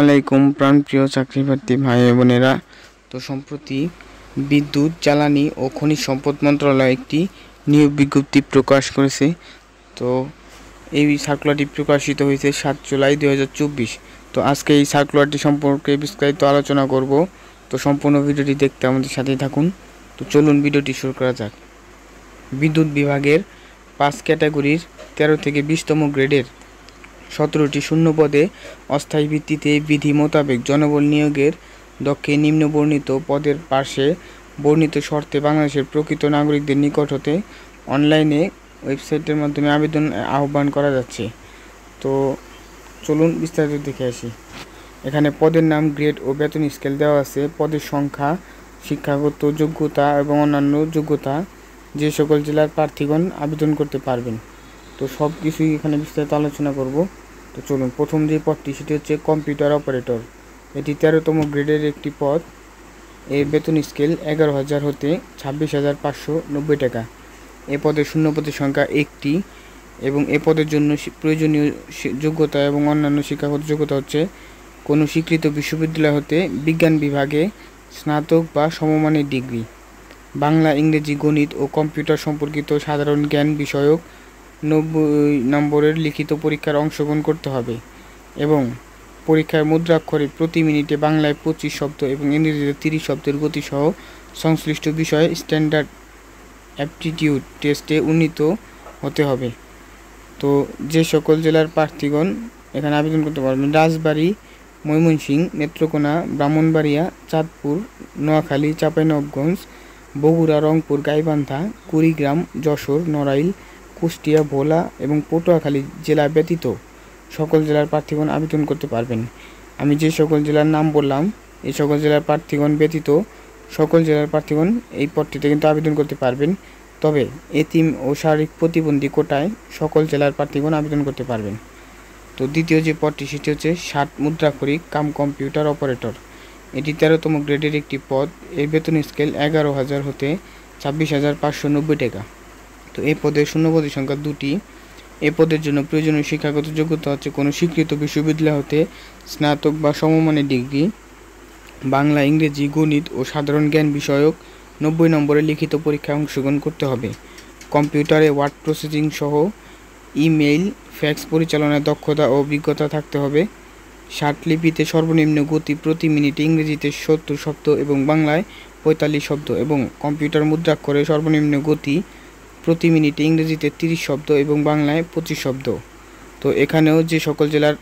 আলাইকুম প্রাণপ্রিয় চাকরিপ্রার্থী ভাই বোনেরা। তো সম্প্রতি বিদ্যুৎ, জ্বালানি ও খনিজ সম্পদ মন্ত্রণালয় একটি নিয়োগ বিজ্ঞপ্তি প্রকাশ করেছে। তো এই সার্কুলারটি প্রকাশিত হয়েছে 7 জুলাই 2024। তো আজকে এই সার্কুলারটি সম্পর্কে বিস্তারিত আলোচনা করব। তো সম্পূর্ণ ভিডিওটি দেখতে আমাদের সাথেই থাকুন। তো চলুন ভিডিওটি শুরু করা যাক। বিদ্যুৎ বিভাগের 5 ক্যাটাগরির 13 থেকে 20তম গ্রেডের 17টি শূন্য পদে অস্থায়ী ভিত্তিতে বিধি মোতাবেক জনবল নিয়োগের লক্ষ্যে নিম্নবর্ণিত পদের পাশে বর্ণিত শর্তে বাংলাদেশের প্রকৃত নাগরিকদের নিকট হতে অনলাইনে ওয়েবসাইটের মাধ্যমে আবেদন আহ্বান করা যাচ্ছে। তো চলুন বিস্তারিত দেখে আসি। এখানে পদের নাম, গ্রেড ও বেতন স্কেল দেওয়া আছে। পদের সংখ্যা, শিক্ষাগত যোগ্যতা এবং অন্যান্য যোগ্যতা, যে সকল জেলার প্রার্থীগণ আবেদন করতে পারবেন। তো সব কিছুই এখানে বিস্তারিত আলোচনা করব। তো চলুন, প্রথম যে পদটি সেটি হচ্ছে কম্পিউটার অপারেটর। এটি 13তম গ্রেডের একটি পদ। এর বেতন স্কেল 11,000 হতে 26,590 টাকা। এ পদের শূন্য পদের সংখ্যা 1টি এবং এ পদের জন্য প্রয়োজনীয় যোগ্যতা এবং অন্যান্য শিক্ষাগত যোগ্যতা হচ্ছে কোনো স্বীকৃত বিশ্ববিদ্যালয় হতে বিজ্ঞান বিভাগে স্নাতক বা সমমানের ডিগ্রি, বাংলা, ইংরেজি, গণিত ও কম্পিউটার সম্পর্কিত সাধারণ জ্ঞান বিষয়ক 90 নম্বরের লিখিত পরীক্ষার অংশগ্রহণ করতে হবে এবং পরীক্ষার মুদ্রাক্ষরে প্রতি মিনিটে বাংলায় 25 শব্দ এবং ইংরেজিতে 30 শব্দের গতিসহ সংশ্লিষ্ট বিষয়ে স্ট্যান্ডার্ড অ্যাপটিটিউড টেস্টে উন্নীত হতে হবে। তো যে সকল জেলার প্রার্থীগণ এখানে আবেদন করতে পারবেন: রাজবাড়ী, ময়মনসিংহ, নেত্রকোনা, ব্রাহ্মণবাড়িয়া, চাঁদপুর, নোয়াখালী, চাঁপাইনবাবগঞ্জ, বগুড়া, রংপুর, গাইবান্ধা, কুড়িগ্রাম, যশোর, নড়াইল, কুষ্টিয়া, ভোলা এবং পটুয়াখালী জেলা ব্যতীত সকল জেলার প্রার্থীগণ আবেদন করতে পারবেন। আমি যে সকল জেলার নাম বললাম, এই সকল জেলার প্রার্থীগণ ব্যতীত সকল জেলার প্রার্থীগণ এই পদটিতে কিন্তু আবেদন করতে পারবেন। তবে এতিম ও শারীরিক প্রতিবন্ধী কোটায় সকল জেলার প্রার্থীগণ আবেদন করতে পারবেন। তো দ্বিতীয় যে পদটি সেটি হচ্ছে 60 মুদ্রাক্ষরিক কাম কম্পিউটার অপারেটর। এটি 13তম গ্রেডের একটি পদ। এর বেতন স্কেল 11,000 হতে 26,590 টাকা। তো এই পদের শূন্য পদের সংখ্যা 2টি। এ পদের জন্য প্রয়োজনীয় শিক্ষাগত যোগ্যতা হচ্ছে কোনো স্বীকৃত বিশ্ববিদ্যালয় হতে স্নাতক বা সমমানের ডিগ্রি, বাংলা, ইংরেজি, গণিত ও সাধারণ জ্ঞান বিষয়ক 90 নম্বরের লিখিত পরীক্ষায় অংশগ্রহণ করতে হবে। কম্পিউটারে ওয়ার্ড প্রসেসিং সহ ইমেইল, ফ্যাক্স পরিচালনায় দক্ষতা ও অভিজ্ঞতা থাকতে হবে। ষাটলিপিতে সর্বনিম্ন গতি প্রতি মিনিটে ইংরেজিতে 70 শব্দ এবং বাংলায় 45 শব্দ এবং কম্পিউটার মুদ্রাক্ষরে সর্বনিম্ন গতি প্রতি মিনিটে ইংরেজিতে 30 শব্দ এবং বাংলায় 25 শব্দ। তো এখানেও যে সকল জেলার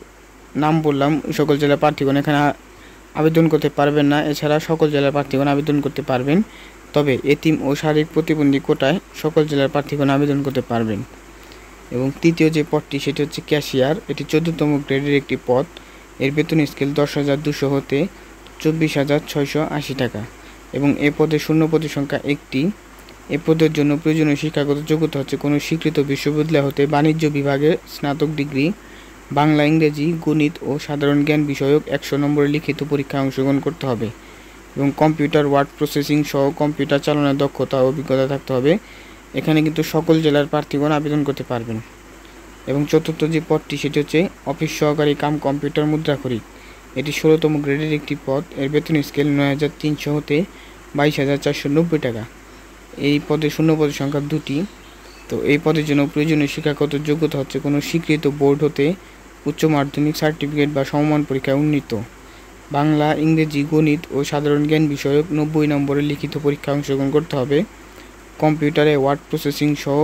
নাম বললাম, সকল জেলার প্রার্থীগণ এখানে আবেদন করতে পারবেন না। এছাড়া সকল জেলার প্রার্থীগণ আবেদন করতে পারবেন। তবে এতিম ও শারীরিক প্রতিবন্ধী কোটায় সকল জেলার প্রার্থীগণ আবেদন করতে পারবেন। এবং তৃতীয় যে পদটি সেটি হচ্ছে ক্যাশিয়ার। এটি 14তম গ্রেডের একটি পদ। এর বেতন স্কেল 10,200 হতে 24,680 টাকা এবং এ পদের শূন্য পদের সংখ্যা 1টি। এ পদের জন্য প্রয়োজনীয় শিক্ষাগত যোগ্যতা হচ্ছে কোনো স্বীকৃত বিশ্ববিদ্যালয় হতে বাণিজ্য বিভাগে স্নাতক ডিগ্রি, বাংলা, ইংরেজি, গণিত ও সাধারণ জ্ঞান বিষয়ক 100 নম্বরের লিখিত পরীক্ষায় অংশগ্রহণ করতে হবে এবং কম্পিউটার ওয়ার্ড প্রসেসিং সহ কম্পিউটার চালানোর দক্ষতা ও অভিজ্ঞতা থাকতে হবে। এখানে কিন্তু সকল জেলার প্রার্থীগণ আবেদন করতে পারবেন। এবং চতুর্থ যে পদটি সেটি হচ্ছে অফিস সহকারী কাম কম্পিউটার মুদ্রাক্ষরিক। এটি 16তম গ্রেডের একটি পদ। এর বেতন স্কেল 9,300 হতে 22,490 টাকা। এই পদের শূন্য পদের সংখ্যা 2টি। তো এই পদের জন্য প্রয়োজনীয় শিক্ষাগত যোগ্যতা হচ্ছে কোনো স্বীকৃত বোর্ড হতে উচ্চ মাধ্যমিক সার্টিফিকেট বা সমমান পরীক্ষায় উন্নীত, বাংলা, ইংরেজি, গণিত ও সাধারণ জ্ঞান বিষয়ক 90 নম্বরের লিখিত পরীক্ষায় অংশগ্রহণ করতে হবে। কম্পিউটারে ওয়ার্ড প্রসেসিং সহ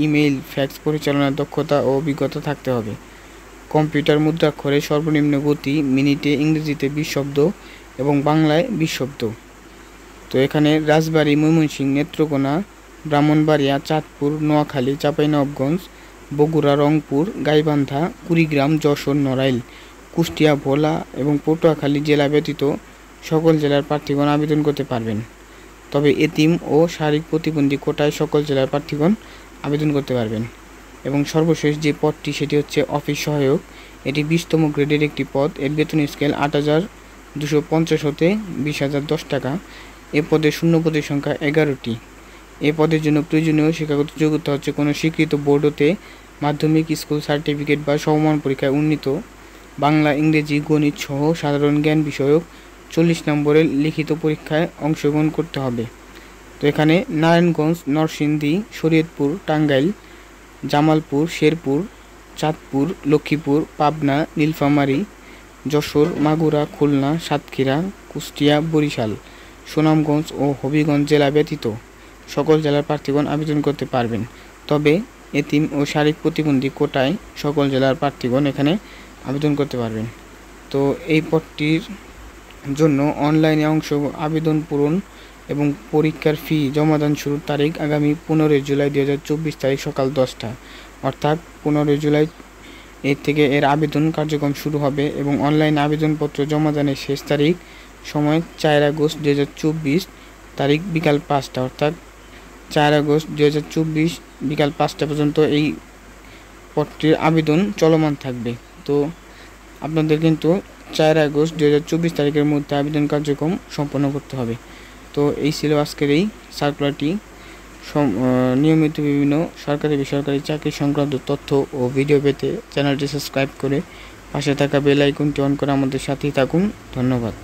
ইমেইল, ফ্যাক্স পরিচালনার দক্ষতা ও অভিজ্ঞতা থাকতে হবে। কম্পিউটার মুদ্রাক্ষরে সর্বনিম্ন গতি মিনিটে ইংরেজিতে 20 শব্দ এবং বাংলায় 20 শব্দ। তো এখানে রাজবাড়ী, ময়মনসিংহ, নেত্রকোনা, ব্রাহ্মণবাড়িয়া, চাঁদপুর, নোয়াখালী, চাঁপাইনবাবগঞ্জ, বগুড়া, রংপুর, গাইবান্ধা, কুড়িগ্রাম, যশোর, নড়াইল, কুষ্টিয়া, ভোলা এবং পটুয়াখালী জেলা ব্যতীত সকল জেলার প্রার্থীগণ আবেদন করতে পারবেন। তবে এতিম ও শারীরিক প্রতিবন্ধী কোটায় সকল জেলার প্রার্থীগণ আবেদন করতে পারবেন। এবং সর্বশেষ যে পদটি সেটি হচ্ছে অফিস সহায়ক। এটি 20তম গ্রেডের একটি পদ। এর বেতন স্কেল 8,250 হতে 20,010 টাকা। এ পদের শূন্য পদের সংখ্যা 11টি। এ পদের জন্য প্রয়োজনীয় শিক্ষাগত যোগ্যতা হচ্ছে কোনো স্বীকৃত বোর্ড হতে মাধ্যমিক স্কুল সার্টিফিকেট বা সমমান পরীক্ষায় উন্নীত, বাংলা, ইংরেজি, গণিত সহ সাধারণ জ্ঞান বিষয়ক 40 নম্বরের লিখিত পরীক্ষায় অংশগ্রহণ করতে হবে। তো এখানে নারায়ণগঞ্জ, নরসিংদী, শরীয়তপুর, টাঙ্গাইল, জামালপুর, শেরপুর, চাঁদপুর, লক্ষ্মীপুর, পাবনা, নীলফামারী, যশোর, মাগুরা, খুলনা, সাতক্ষীরা, কুষ্টিয়া, বরিশাল, সুনামগঞ্জ ও হবিগঞ্জ জেলা ব্যতীত সকল জেলার প্রার্থীগণ আবেদন করতে পারবেন। তবে এতিম ও শারীরিক প্রতিবন্ধী কোটায় সকল জেলার প্রার্থীগণ এখানে আবেদন করতে পারবেন। তো এই পদটির জন্য অনলাইনে আবেদন পূরণ এবং পরীক্ষার ফি জমাদান শুরুর তারিখ আগামী 15 জুলাই 2024 তারিখ সকাল 10টা, অর্থাৎ 15 জুলাই এর আবেদন কার্যক্রম শুরু হবে এবং অনলাইন আবেদনপত্র জমাদানের শেষ তারিখ সময় 4 আগস্ট 2024 তারিখ বিকাল 5টা, অর্থাৎ 4 আগস্ট 2024 বিকাল 5টা পর্যন্ত এই পদটির আবেদন চলমান থাকবে। তো আপনাদের কিন্তু 4 আগস্ট 2024 তারিখের মধ্যে আবেদন কার্যক্রম সম্পন্ন করতে হবে। তো এই ছিল আজকের এই সার্কুলারটি। নিয়মিত বিভিন্ন সরকারি বেসরকারি চাকরি সংক্রান্ত তথ্য ও ভিডিও পেতে চ্যানেলটি সাবস্ক্রাইব করে পাশে থাকা বেল আইকনটি অন করে আমাদের সাথেই থাকুন। ধন্যবাদ।